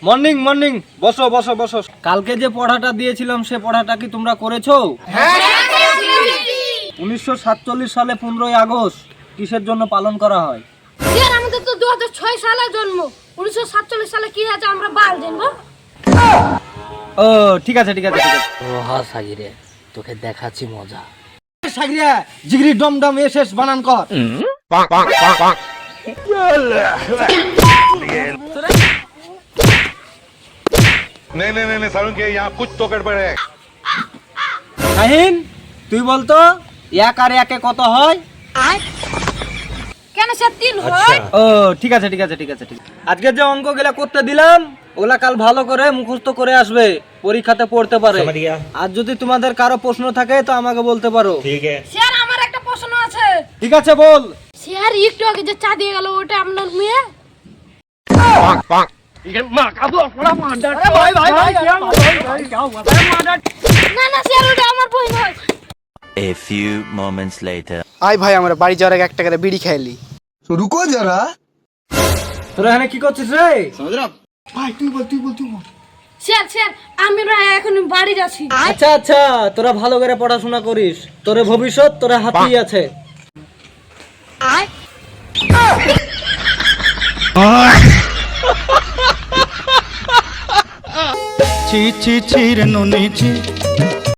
Morning morning, বসো বসো বসো। কালকে যে পড়াটা দিয়েছিলাম সে পড়াটা কি তোমরা করেছো? 1947 সালে 15ই আগস্ট কিসের জন্য পালন করা হয়? স্যার আমাদের তো 2006 সালে জন্ম, 1947 সালে কি হয়েছে আমরা বাল জানবো। ও ঠিক আছে ঠিক আছে ঠিক আছে। ও হ্যাঁ সাগিরে, তোকে দেখাচ্ছি মজা। সাগরিয়া জিগরি ডমডম এসএস বানান কর। नहीं नहीं नहीं सारुण के यहाँ कुछ तो गड़बड़ है। শাহিন তুই বলতো এক আর একে কত হয়? কেন স্যার 3 হয়? ও ঠিক আছে ঠিক আছে ঠিক আছে ঠিক আছে। আজকে যে অঙ্কগুলা করতে দিলাম ওগুলা কাল ভালো করে মুখস্থ করে আসবে, পরীক্ষাতে পড়তে পারে। আর যদি তোমাদের কারো প্রশ্ন থাকে তো আমাকে বলতে পারো। স্যার আমার একটা প্রশ্ন আছে। ঠিক আছে বল। স্যার একটু আগে যে চা দিয়ে গেল ওটা আপনার মেয়ে? না না স্যার ওটা আমার বই নয়। A few moments later. আয় ভাই আমরা বাড়ি যাওয়ার আগে একটা করে বিড়ি খাইলি। तो रुको जरा। তোরা এখানে কি করছিস রে? भाई तू बोल तू बोल तू बोल। স্যার স্যার আমরা এখন বাড়ি যাচ্ছি। আচ্ছা আচ্ছা, তোরা ভালো করে পড়াশোনা করিস, তোর ভবিষ্যৎ তোর হাতেই আছে। ছি ছি ছি রে নুনি ছি।